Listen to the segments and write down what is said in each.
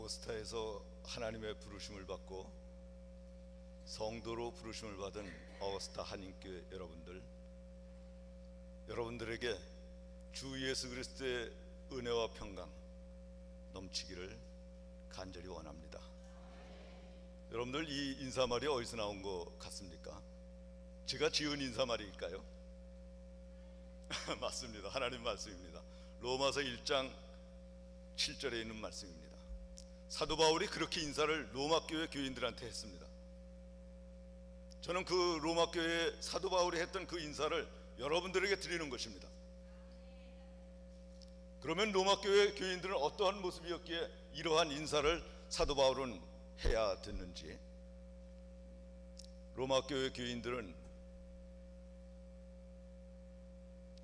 어거스타에서 하나님의 부르심을 받고 성도로 부르심을 받은 어거스타 한인교회 여러분들에게 주 예수 그리스도의 은혜와 평강 넘치기를 간절히 원합니다. 여러분들, 이 인사말이 어디서 나온 것 같습니까? 제가 지은 인사말일까요? 맞습니다. 하나님 말씀입니다. 로마서 1장 7절에 있는 말씀입니다. 사도 바울이 그렇게 인사를 로마 교회 교인들한테 했습니다. 저는 그 로마 교회에 사도 바울이 했던 그 인사를 여러분들에게 드리는 것입니다. 그러면 로마 교회 교인들은 어떠한 모습이었기에 이러한 인사를 사도 바울은 해야 됐는지. 로마 교회 교인들은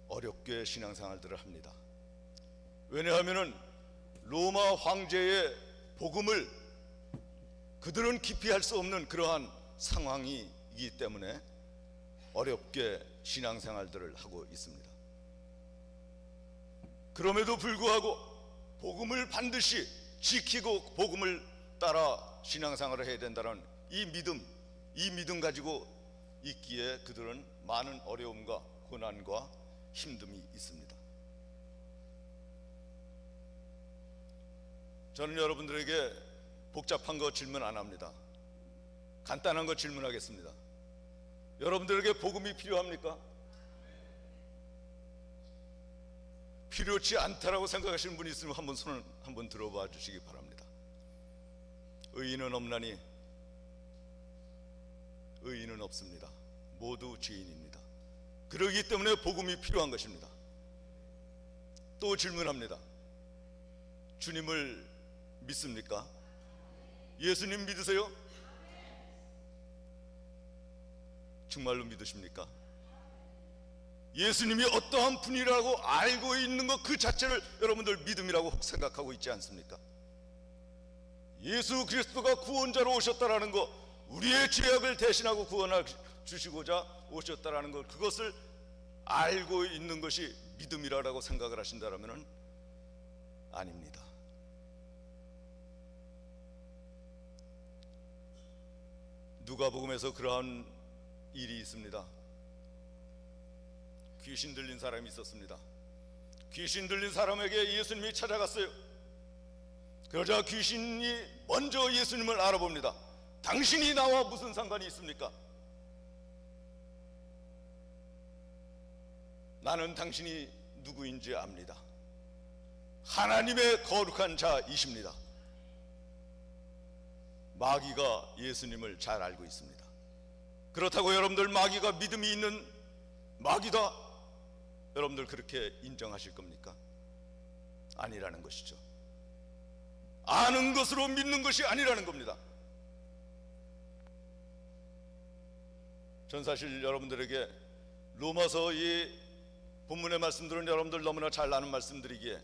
어렵게 신앙생활들을 합니다. 왜냐하면 로마 황제의 복음을 그들은 깊이 할 수 없는 그러한 상황이기 때문에 어렵게 신앙생활들을 하고 있습니다. 그럼에도 불구하고 복음을 반드시 지키고 복음을 따라 신앙생활을 해야 된다는 이 믿음 가지고 있기에 그들은 많은 어려움과 고난과 힘듦이 있습니다. 저는 여러분들에게 복잡한 거 질문 안 합니다. 간단한 거 질문하겠습니다. 여러분들에게 복음이 필요합니까? 필요치 않다라고 생각하시는 분이 있으면 한번 손을 한번 들어봐 주시기 바랍니다. 의인은 없나니 의인은 없습니다. 모두 죄인입니다. 그러기 때문에 복음이 필요한 것입니다. 또 질문합니다. 주님을 믿습니까? 예수님 믿으세요? 정말로 믿으십니까? 예수님이 어떠한 분이라고 알고 있는 것 그 자체를 여러분들 믿음이라고 생각하고 있지 않습니까? 예수 그리스도가 구원자로 오셨다라는 것, 우리의 죄악을 대신하고 구원해 주시고자 오셨다라는 것, 그것을 알고 있는 것이 믿음이라고 생각을 하신다면 아닙니다. 누가복음에서 그러한 일이 있습니다. 귀신 들린 사람이 있었습니다. 귀신 들린 사람에게 예수님이 찾아갔어요. 그러자 귀신이 먼저 예수님을 알아봅니다. 당신이 나와 무슨 상관이 있습니까? 나는 당신이 누구인지 압니다. 하나님의 거룩한 자이십니다. 마귀가 예수님을 잘 알고 있습니다. 그렇다고 여러분들 마귀가 믿음이 있는 마귀다, 여러분들 그렇게 인정하실 겁니까? 아니라는 것이죠. 아는 것으로 믿는 것이 아니라는 겁니다. 전 사실 여러분들에게 로마서 이 본문의 말씀들은 여러분들 너무나 잘 아는 말씀들이기에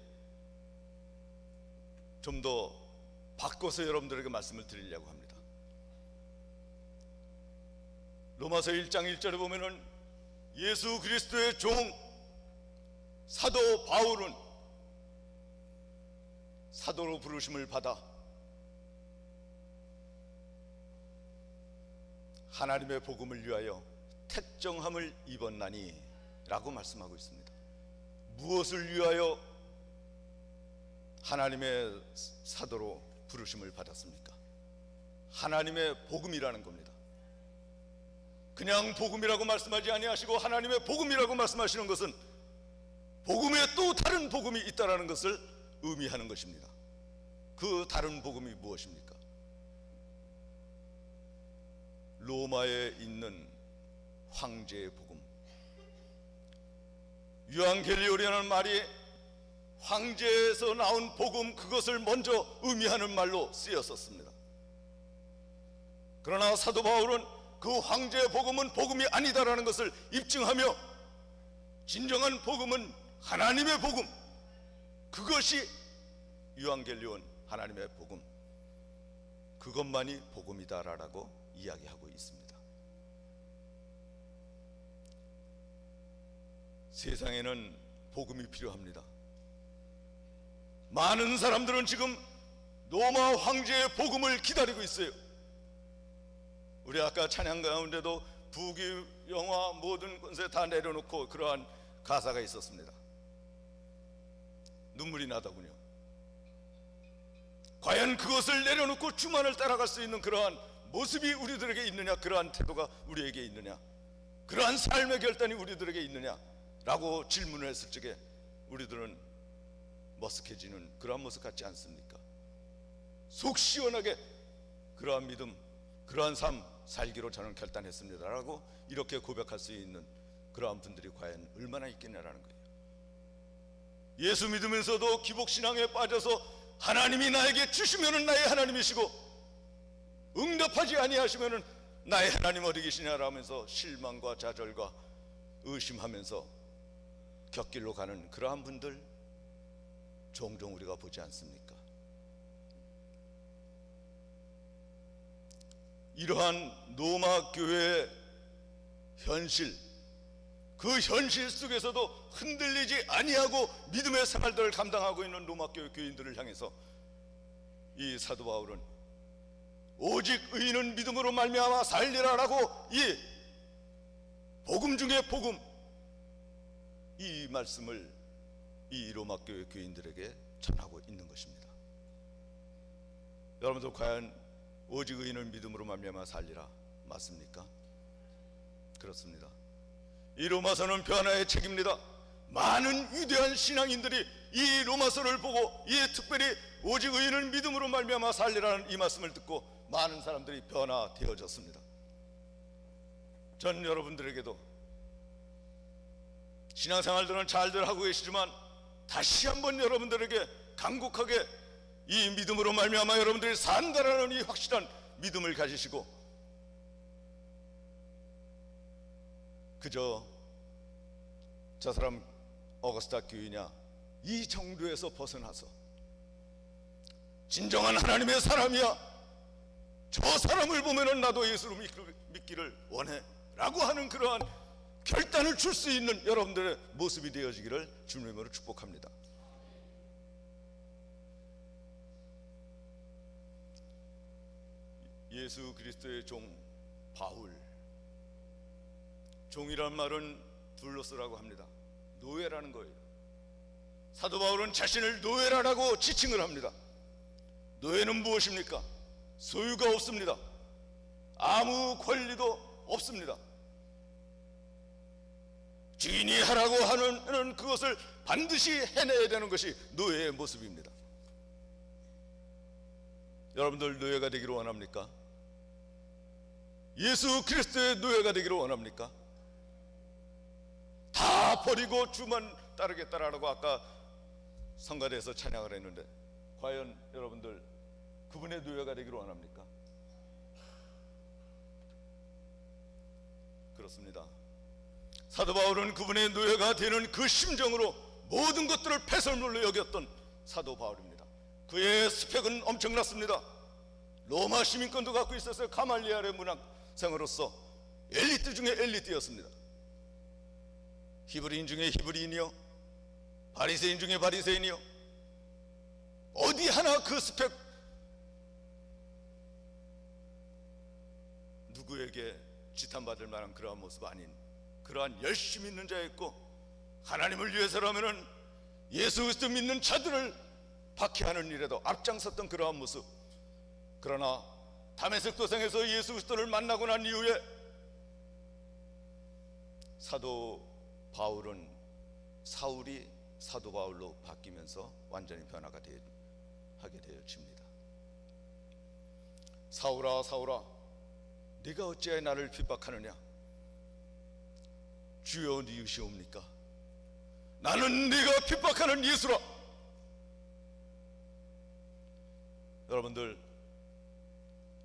좀 더 바꿔서 여러분들에게 말씀을 드리려고 합니다. 로마서 1장 1절에 보면은 예수 그리스도의 종 사도 바울은 사도로 부르심을 받아 하나님의 복음을 위하여 택정함을 입었나니 라고 말씀하고 있습니다. 무엇을 위하여 하나님의 사도로 부르심을 받았습니까? 하나님의 복음이라는 겁니다. 그냥 복음이라고 말씀하지 아니하시고 하나님의 복음이라고 말씀하시는 것은 복음에 또 다른 복음이 있다는 것을 의미하는 것입니다. 그 다른 복음이 무엇입니까? 로마에 있는 황제의 복음, 유앙겔리오리라는 말이 황제에서 나온 복음, 그것을 먼저 의미하는 말로 쓰였었습니다. 그러나 사도 바울은 그 황제의 복음은 복음이 아니다라는 것을 입증하며 진정한 복음은 하나님의 복음, 그것이 유앙겔리온 하나님의 복음, 그것만이 복음이다라고 이야기하고 있습니다. 세상에는 복음이 필요합니다. 많은 사람들은 지금 로마 황제의 복음을 기다리고 있어요. 우리 아까 찬양 가운데도 부귀 영화 모든 권세 다 내려놓고 그러한 가사가 있었습니다. 눈물이 나더군요. 과연 그것을 내려놓고 주만을 따라갈 수 있는 그러한 모습이 우리들에게 있느냐, 그러한 태도가 우리에게 있느냐, 그러한 삶의 결단이 우리들에게 있느냐 라고 질문을 했을 적에 우리들은 머쓱해지는 그러한 모습 같지 않습니까? 속 시원하게 그러한 믿음, 그러한 삶 살기로 저는 결단했습니다 라고 이렇게 고백할 수 있는 그러한 분들이 과연 얼마나 있겠냐라는 거예요. 예수 믿으면서도 기복신앙에 빠져서 하나님이 나에게 주시면은 나의 하나님이시고 응답하지 아니하시면은 나의 하나님 어디 계시냐라면서 실망과 좌절과 의심하면서 곁길로 가는 그러한 분들 종종 우리가 보지 않습니까? 이러한 로마 교회의 현실, 그 현실 속에서도 흔들리지 아니하고 믿음의 생활들을 감당하고 있는 로마 교회 교인들을 향해서 이 사도 바울은 오직 의인은 믿음으로 말미암아 살리라라고 이 복음 중에 복음, 이 말씀을 이 로마 교회 교인들에게 전하고 있는 것입니다. 여러분들 과연 오직 의인은 믿음으로 말미암아 살리라 맞습니까? 그렇습니다. 이 로마서는 변화의 책입니다. 많은 위대한 신앙인들이 이 로마서를 보고 이 특별히 오직 의인은 믿음으로 말미암아 살리라는 이 말씀을 듣고 많은 사람들이 변화되어졌습니다. 전 여러분들에게도 신앙생활들은 잘들 하고 계시지만 다시 한번 여러분들에게 간곡하게 이 믿음으로 말미암아 여러분들이 산다라는 이 확실한 믿음을 가지시고 그저 저 사람 어거스타 교회냐 이 정도에서 벗어나서 진정한 하나님의 사람이야, 저 사람을 보면은 나도 예수를 믿기를 원해 라고 하는 그러한 결단을 줄 수 있는 여러분들의 모습이 되어지기를 주님으로 축복합니다. 예수 그리스도의 종 바울, 종이란 말은 둘로스라고 합니다. 노예라는 거예요. 사도 바울은 자신을 노예라고 지칭을 합니다. 노예는 무엇입니까? 소유가 없습니다. 아무 권리도 없습니다. 주인이 하라고 하는 그것을 반드시 해내야 되는 것이 노예의 모습입니다. 여러분들 노예가 되기를 원합니까? 예수 그리스도의 노예가 되기를 원합니까? 다 버리고 주만 따르겠다라고 아까 성가대에서 찬양을 했는데 과연 여러분들 그분의 노예가 되기를 원합니까? 그렇습니다. 사도 바울은 그분의 노예가 되는 그 심정으로 모든 것들을 패설물로 여겼던 사도 바울입니다. 그의 스펙은 엄청났습니다. 로마 시민권도 갖고 있었어요. 가말리엘의 문학생으로서 엘리트 중에 엘리트였습니다. 히브리인 중에 히브리인이요, 바리새인 중에 바리새인이요, 어디 하나 그 스펙 누구에게 지탄받을 만한 그러한 모습 아닌 그러한 열심히 있는 자였고, 하나님을 위해서라면은 예수 그리스도 믿는 자들을 박해하는 일에도 앞장섰던 그러한 모습. 그러나 다메섹 도상에서 예수 그리스도를 만나고 난 이후에 사도 바울은 사울이 사도 바울로 바뀌면서 완전히 변화가 하게 되어집니다. 사울아 사울아 네가 어찌하여 나를 핍박하느냐? 주여 니으시옵니까? 나는 네가 핍박하는 예수라. 여러분들,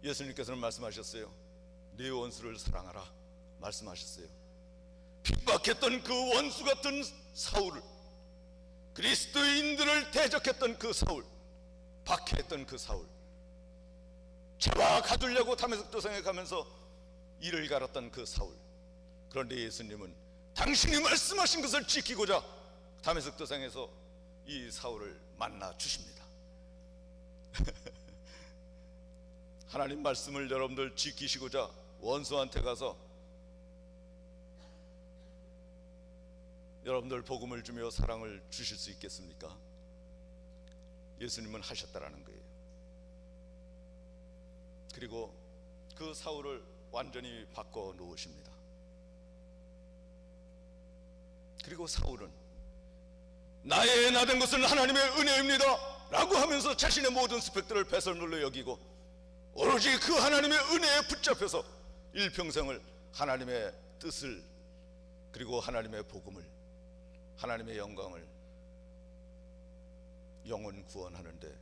예수님께서는 말씀하셨어요. 네 원수를 사랑하라 말씀하셨어요. 핍박했던 그 원수 같은 사울을, 그리스도인들을 대적했던 그 사울, 박해했던 그 사울, 잡아 가두려고 다메섹 도상에 가면서 이를 갈았던 그 사울. 그런데 예수님은 당신이 말씀하신 것을 지키고자 다메섹 도상에서 이 사울을 만나 주십니다. 하나님 말씀을 여러분들 지키시고자 원수한테 가서 여러분들 복음을 주며 사랑을 주실 수 있겠습니까? 예수님은 하셨다라는 거예요. 그리고 그 사울을 완전히 바꿔 놓으십니다. 그리고 사울은 나의 나된 것은 하나님의 은혜입니다 라고 하면서 자신의 모든 스펙들을 배설물로 여기고 오로지 그 하나님의 은혜에 붙잡혀서 일평생을 하나님의 뜻을, 그리고 하나님의 복음을, 하나님의 영광을, 영혼 구원하는데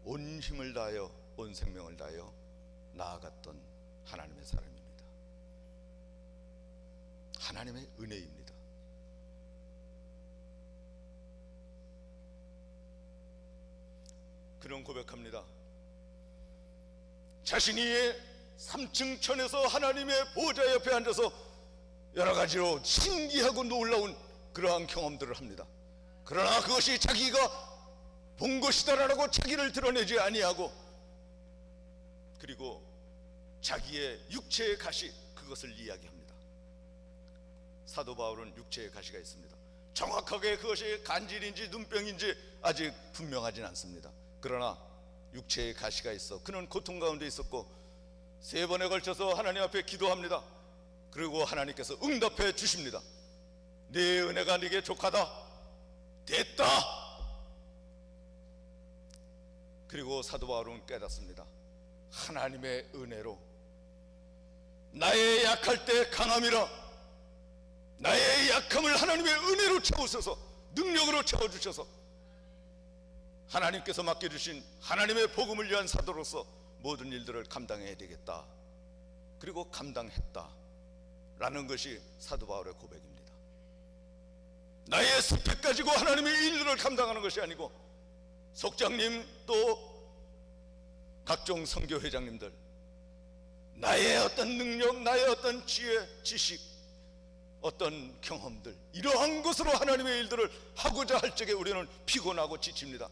온 힘을 다하여 온 생명을 다하여 나아갔던 하나님의 사람입니다. 하나님의 은혜입니다. 그는 고백합니다. 자신이 3층 천에서 하나님의 보좌 옆에 앉아서 여러 가지로 신기하고 놀라운 그러한 경험들을 합니다. 그러나 그것이 자기가 본 것이다라고 자기를 드러내지 아니하고, 그리고 자기의 육체의 가시, 그것을 이야기합니다. 사도 바울은 육체의 가시가 있습니다. 정확하게 그것이 간질인지 눈병인지 아직 분명하진 않습니다. 그러나 육체의 가시가 있어 그는 고통 가운데 있었고 3번에 걸쳐서 하나님 앞에 기도합니다. 그리고 하나님께서 응답해 주십니다. 내 은혜가 네게 족하다, 됐다. 그리고 사도 바울은 깨닫습니다. 하나님의 은혜로 나의 약할 때 강함이라, 나의 약함을 하나님의 은혜로 채우셔서, 능력으로 채워주셔서 하나님께서 맡겨주신 하나님의 복음을 위한 사도로서 모든 일들을 감당해야 되겠다. 그리고 감당했다 라는 것이 사도 바울의 고백입니다. 나의 스펙 가지고 하나님의 일들을 감당하는 것이 아니고, 속장님 또 각종 선교회장님들, 나의 어떤 능력, 나의 어떤 지혜, 지식, 어떤 경험들, 이러한 것으로 하나님의 일들을 하고자 할 적에 우리는 피곤하고 지칩니다.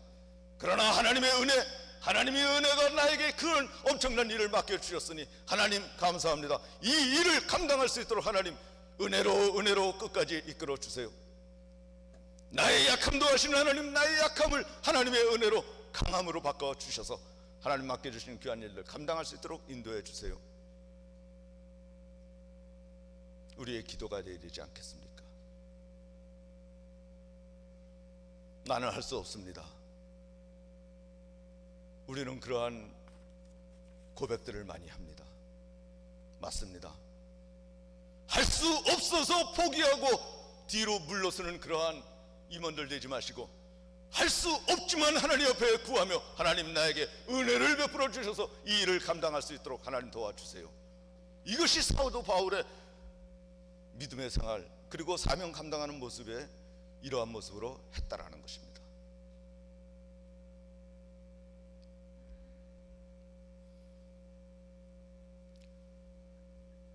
그러나 하나님의 은혜, 하나님의 은혜가 나에게 그런 엄청난 일을 맡겨주셨으니 하나님 감사합니다. 이 일을 감당할 수 있도록 하나님 은혜로 끝까지 이끌어 주세요. 나의 약함도 하시는 하나님, 나의 약함을 하나님의 은혜로 강함으로 바꿔 주셔서 하나님 맡겨주시는 귀한 일을 감당할 수 있도록 인도해 주세요. 우리의 기도가 되어야 되지 않겠습니까? 나는 할 수 없습니다. 우리는 그러한 고백들을 많이 합니다. 맞습니다. 할 수 없어서 포기하고 뒤로 물러서는 그러한 임원들 되지 마시고, 할 수 없지만 하나님 옆에 구하며 하나님 나에게 은혜를 베풀어 주셔서 이 일을 감당할 수 있도록 하나님 도와주세요. 이것이 사도 바울의 믿음의 생활, 그리고 사명 감당하는 모습에 이러한 모습으로 했다라는 것입니다.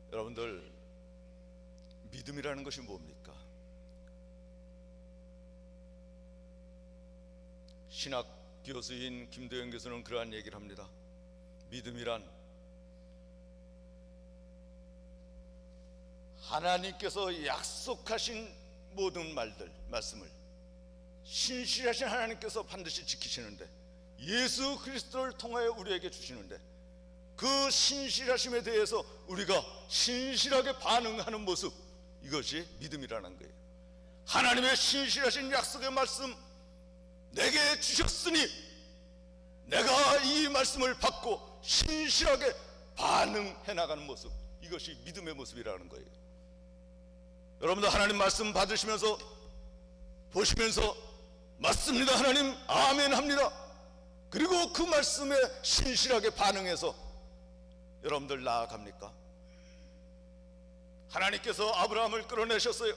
여러분들, 믿음이라는 것이 뭡니까? 신학 교수인 김도영 교수는 그러한 얘기를 합니다. 믿음이란 하나님께서 약속하신 모든 말씀을 신실하신 하나님께서 반드시 지키시는데, 예수 그리스도를 통하여 우리에게 주시는데, 그 신실하심에 대해서 우리가 신실하게 반응하는 모습, 이것이 믿음이라는 거예요. 하나님의 신실하신 약속의 말씀 내게 주셨으니 내가 이 말씀을 받고 신실하게 반응해 나가는 모습, 이것이 믿음의 모습이라는 거예요. 여러분들 하나님 말씀 받으시면서 보시면서 맞습니다 하나님, 아멘 합니다. 그리고 그 말씀에 신실하게 반응해서 여러분들 나아갑니까? 하나님께서 아브라함을 끌어내셨어요.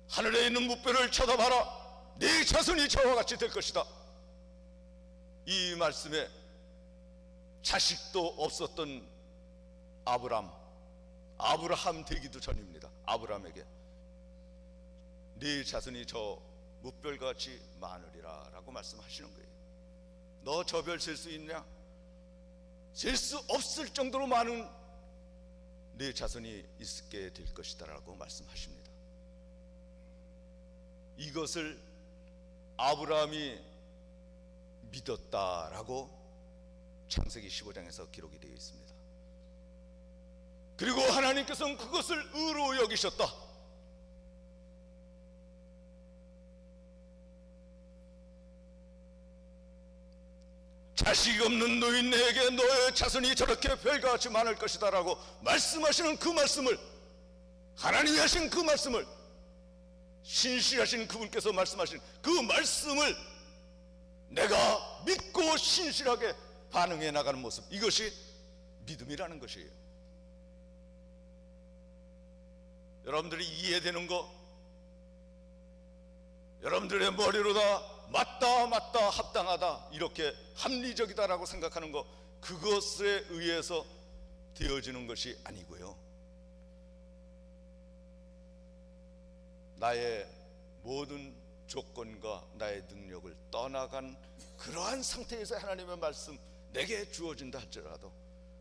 하늘에 있는 무뼈를 쳐다봐라, 네 자손이 저와 같이 될 것이다. 이 말씀에 자식도 없었던 아브라함 되기도 전입니다. 아브라함에게 네 자손이 저 무별같이 많으리라 라고 말씀하시는 거예요. 너 저 별 셀 수 있냐? 셀 수 없을 정도로 많은 네 자손이 있게 될 것이다 라고 말씀하십니다. 이것을 아브라함이 믿었다라고 창세기 15장에서 기록이 되어 있습니다. 그리고 하나님께서는 그것을 의로 여기셨다. 자식 없는 노인네에게 너의 자손이 저렇게 별같이 많을 것이다 라고 말씀하시는 그 말씀을, 하나님이 하신 그 말씀을, 신실하신 그분께서 말씀하신 그 말씀을 내가 믿고 신실하게 반응해 나가는 모습, 이것이 믿음이라는 것이에요. 여러분들이 이해되는 거, 여러분들의 머리로 다 맞다 합당하다 이렇게 합리적이다라고 생각하는 거, 그것에 의해서 되어지는 것이 아니고요, 나의 모든 조건과 나의 능력을 떠나간 그러한 상태에서 하나님의 말씀 내게 주어진다 할지라도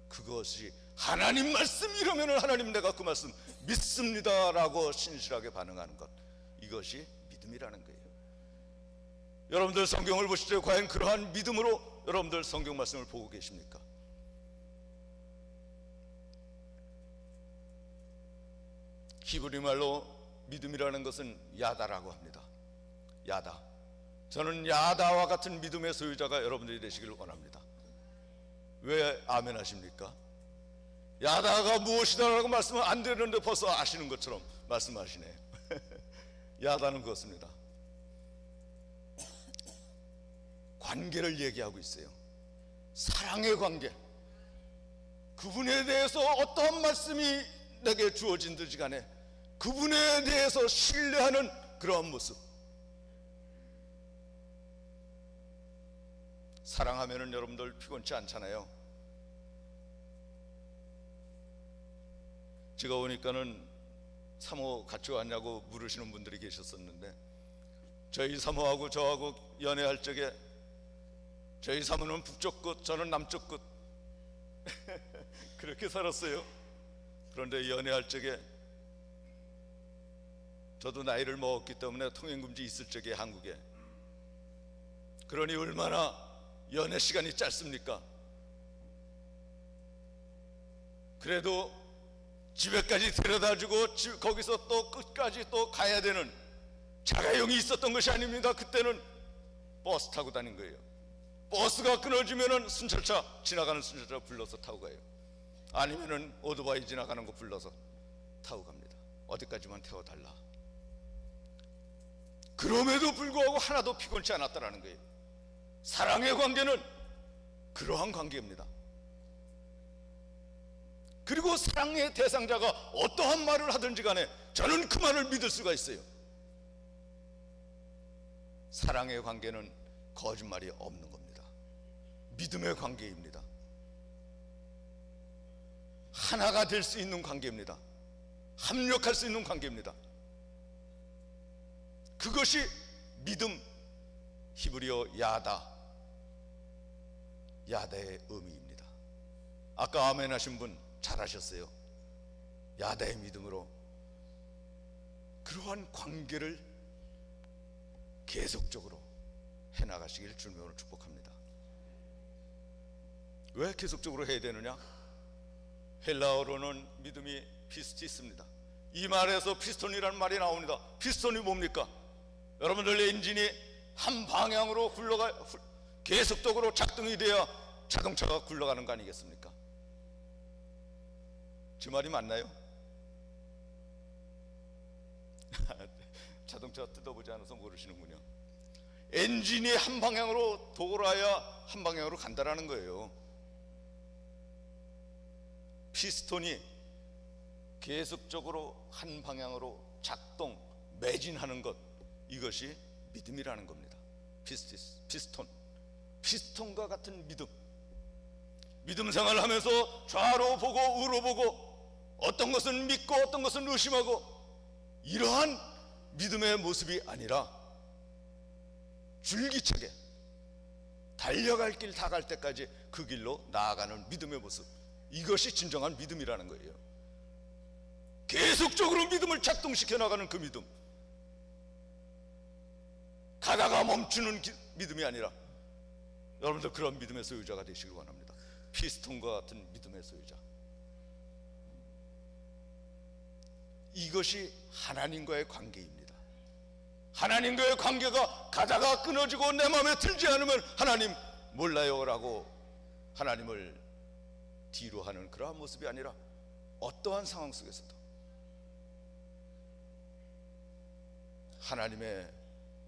그것이 하나님 말씀이라면 하나님 내가 그 말씀 믿습니다 라고 신실하게 반응하는 것, 이것이 믿음이라는 거예요. 여러분들 성경을 보시죠. 과연 그러한 믿음으로 여러분들 성경 말씀을 보고 계십니까? 히브리 말로 믿음이라는 것은 야다라고 합니다. 야다. 저는 야다와 같은 믿음의 소유자가 여러분들이 되시기를 원합니다. 왜 아멘 하십니까? 야다가 무엇이다라고 말씀은 안 되는데 벌써 아시는 것처럼 말씀하시네요. 야다는 그렇습니다. 관계를 얘기하고 있어요. 사랑의 관계. 그분에 대해서 어떠한 말씀이 내게 주어진든지 간에 그분에 대해서 신뢰하는 그러한 모습. 사랑하면은 여러분들 피곤치 않잖아요. 제가 오니까는 사모 같이 왔냐고 물으시는 분들이 계셨었는데, 저희 사모하고 저하고 연애할 적에 저희 사모는 북쪽 끝, 저는 남쪽 끝 그렇게 살았어요. 그런데 연애할 적에 저도 나이를 먹었기 때문에 통행금지 있을 적에 한국에, 그러니 얼마나 연애 시간이 짧습니까? 그래도 집에까지 데려다주고 거기서 또 끝까지 또 가야 되는 자가용이 있었던 것이 아닙니다. 그때는 버스 타고 다닌 거예요. 버스가 끊어지면은 순찰차, 지나가는 순찰차 불러서 타고 가요. 아니면은 오토바이 지나가는 거 불러서 타고 갑니다. 어디까지만 태워달라. 그럼에도 불구하고 하나도 피곤치 않았다라는 거예요. 사랑의 관계는 그러한 관계입니다. 그리고 사랑의 대상자가 어떠한 말을 하든지 간에 저는 그 말을 믿을 수가 있어요. 사랑의 관계는 거짓말이 없는 겁니다. 믿음의 관계입니다. 하나가 될 수 있는 관계입니다. 합력할 수 있는 관계입니다. 그것이 믿음, 히브리어 야다의 의미입니다. 아까 아멘 하신 분 잘하셨어요. 야다의 믿음으로 그러한 관계를 계속적으로 해나가시길 주님으로 축복합니다. 왜 계속적으로 해야 되느냐? 헬라어로는 믿음이 피스티스입니다. 이 말에서 피스톤이라는 말이 나옵니다. 피스톤이 뭡니까? 여러분들 엔진이 한 방향으로 계속적으로 작동이 돼야 자동차가 굴러가는 거 아니겠습니까? 제 말이 맞나요? 자동차 뜯어보지 않아서 모르시는군요. 엔진이 한 방향으로 돌아야 한 방향으로 간다라는 거예요. 피스톤이 계속적으로 한 방향으로 작동, 매진하는 것, 이것이 믿음이라는 겁니다. 피스톤과 같은 믿음. 믿음 생활을 하면서 좌로 보고 우로 보고 어떤 것은 믿고 어떤 것은 의심하고, 이러한 믿음의 모습이 아니라 줄기차게 달려갈 길 다 갈 때까지 그 길로 나아가는 믿음의 모습, 이것이 진정한 믿음이라는 거예요. 계속적으로 믿음을 작동시켜 나가는 그 믿음, 가다가 멈추는 믿음이 아니라 여러분들 그런 믿음의 소유자가 되시길 원합니다. 피스톤과 같은 믿음의 소유자. 이것이 하나님과의 관계입니다. 하나님과의 관계가 가다가 끊어지고 내 마음에 들지 않으면 하나님 몰라요 라고 하나님을 뒤로 하는 그러한 모습이 아니라 어떠한 상황 속에서도 하나님의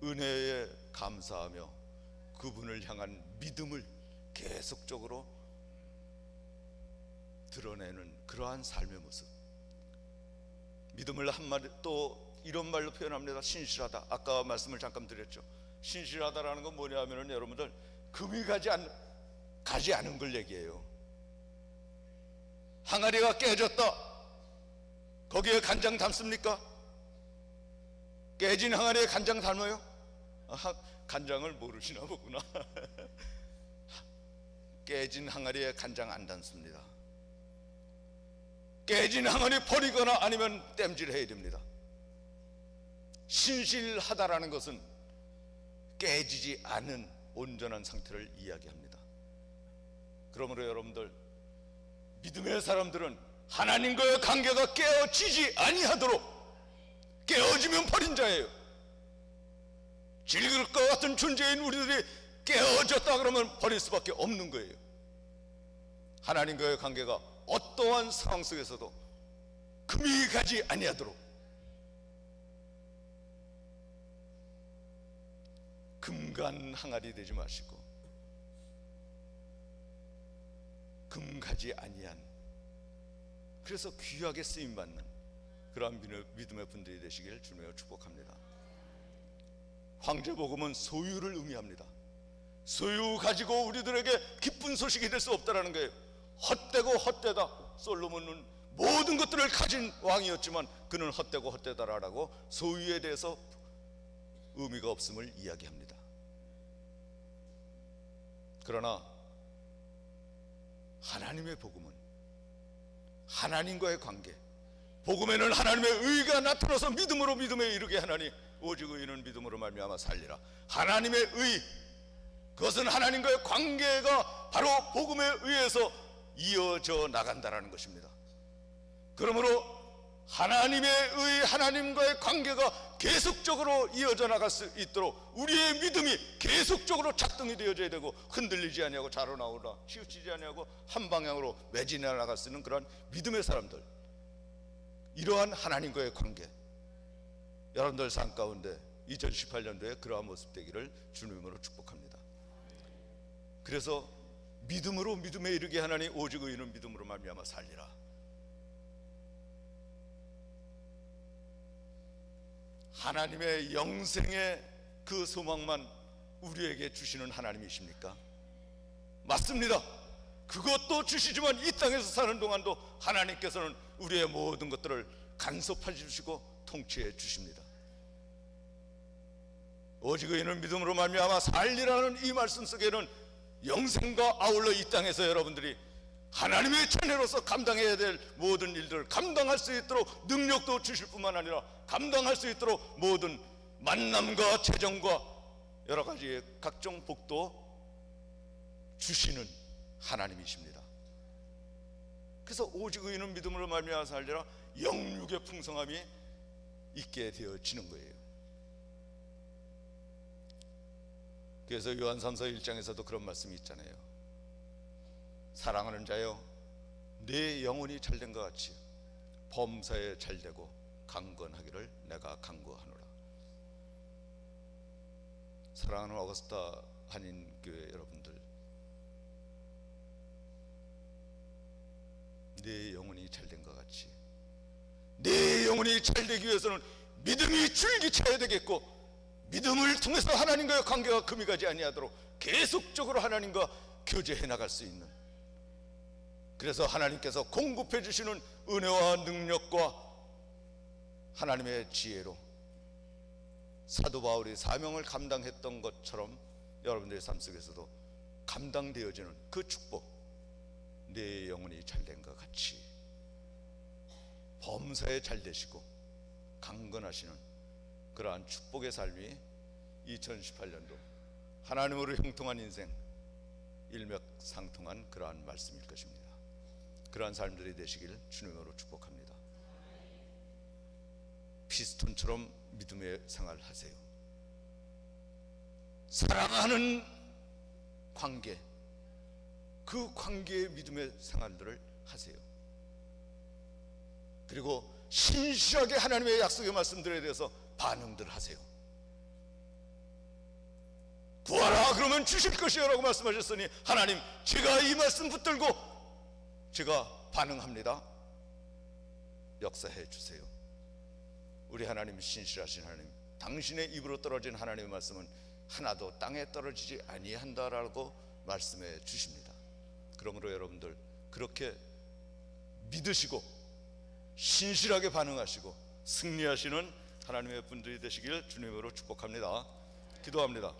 은혜에 감사하며 그분을 향한 믿음을 계속적으로 드러내는 그러한 삶의 모습. 믿음을 한마디 또 이런 말로 표현합니다. 신실하다. 아까 말씀을 잠깐 드렸죠. 신실하다라는 건 뭐냐면은 여러분들 금이 가지 않은 걸 얘기해요. 항아리가 깨졌다. 거기에 간장 담습니까? 깨진 항아리에 간장 담아요? 간장을 모르시나 보구나. 깨진 항아리에 간장 안 담습니다. 깨진 항아리 버리거나 아니면 땜질해야 됩니다. 신실하다라는 것은 깨지지 않은 온전한 상태를 이야기합니다. 그러므로 여러분들, 믿음의 사람들은 하나님과의 관계가 깨어지지 아니하도록, 깨어지면 버린 자예요. 질길 것 같은 존재인 우리들이 깨어졌다 그러면 버릴 수밖에 없는 거예요. 하나님과의 관계가 어떠한 상황 속에서도 금이 가지 아니하도록, 금간 항아리 되지 마시고 금 가지 아니한, 그래서 귀하게 쓰임받는 그러한 믿음의 분들이 되시길 주님으로 축복합니다. 황제복음은 소유를 의미합니다. 소유 가지고 우리들에게 기쁜 소식이 될 수 없다라는 거예요. 헛되고 헛되다. 솔로몬은 모든 것들을 가진 왕이었지만 그는 헛되고 헛되다라고 소유에 대해서 의미가 없음을 이야기합니다. 그러나 하나님의 복음은 하나님과의 관계, 복음에는 하나님의 의가 나타나서 믿음으로 믿음에 이르게 하나니 오직 의인은 믿음으로 말미암아 살리라. 하나님의 의, 그것은 하나님과의 관계가 바로 복음에 의해서 이어져 나간다라는 것입니다. 그러므로 하나님의 의, 하나님과의 관계가 계속적으로 이어져 나갈 수 있도록 우리의 믿음이 계속적으로 작동이 되어져야 되고, 흔들리지 아니하고 자라나오라 치우치지 아니하고 한 방향으로 매진해 나갈 수 있는 그러한 믿음의 사람들, 이러한 하나님과의 관계, 여러분들 삶 가운데 2018년도에 그러한 모습 되기를 주님으로 축복합니다. 그래서 믿음으로 믿음에 이르게 하나니 오직 의인은 믿음으로 말미암아 살리라. 하나님의 영생의 그 소망만 우리에게 주시는 하나님이십니까? 맞습니다. 그것도 주시지만 이 땅에서 사는 동안도 하나님께서는 우리의 모든 것들을 간섭해 주시고 통치해 주십니다. 오직 의인은 믿음으로 말미암아 살리라는 이 말씀 속에는 영생과 아울러 이 땅에서 여러분들이 하나님의 자녀로서 감당해야 될 모든 일들을 감당할 수 있도록 능력도 주실 뿐만 아니라 감당할 수 있도록 모든 만남과 재정과 여러 가지의 각종 복도 주시는 하나님이십니다. 그래서 오직 의인은 믿음으로 말미암아 살리라, 영육의 풍성함이 있게 되어지는 거예요. 그래서 요한 3서 1장에서도 그런 말씀이 있잖아요. 사랑하는 자여, 내 영혼이 잘된 것 같이 범사에 잘되고 강건하기를 내가 간구하노라. 사랑하는 어거스타 한인교회 여러분들, 내 영혼이 잘된 것 같이, 내 영혼이 잘되기 위해서는 믿음이 줄기차야 되겠고, 믿음을 통해서 하나님과의 관계가 금이 가지 아니하도록 계속적으로 하나님과 교제해 나갈 수 있는, 그래서 하나님께서 공급해 주시는 은혜와 능력과 하나님의 지혜로 사도 바울이 사명을 감당했던 것처럼 여러분들의 삶 속에서도 감당되어지는 그 축복, 내 영혼이 잘된 것 같이 범사에 잘 되시고 강건하시는 그러한 축복의 삶이 2018년도 하나님으로 형통한 인생, 일맥상통한 그러한 말씀일 것입니다. 그러한 삶들이 되시길 주님으로 축복합니다. 피스톤처럼 믿음의 생활을 하세요. 사랑하는 관계, 그 관계의 믿음의 생활들을 하세요. 그리고 신실하게 하나님의 약속의 말씀들에 대해서 반응들 하세요. 구하라 그러면 주실 것이요 라고 말씀하셨으니, 하나님, 제가 이 말씀 붙들고 제가 반응합니다. 역사해 주세요. 우리 하나님 신실하신 하나님, 당신의 입으로 떨어진 하나님의 말씀은 하나도 땅에 떨어지지 아니한다라고 말씀해 주십니다. 그러므로 여러분들 그렇게 믿으시고 신실하게 반응하시고 승리하시는 하나님의 분들이 되시길 주님으로 축복합니다. 기도합니다.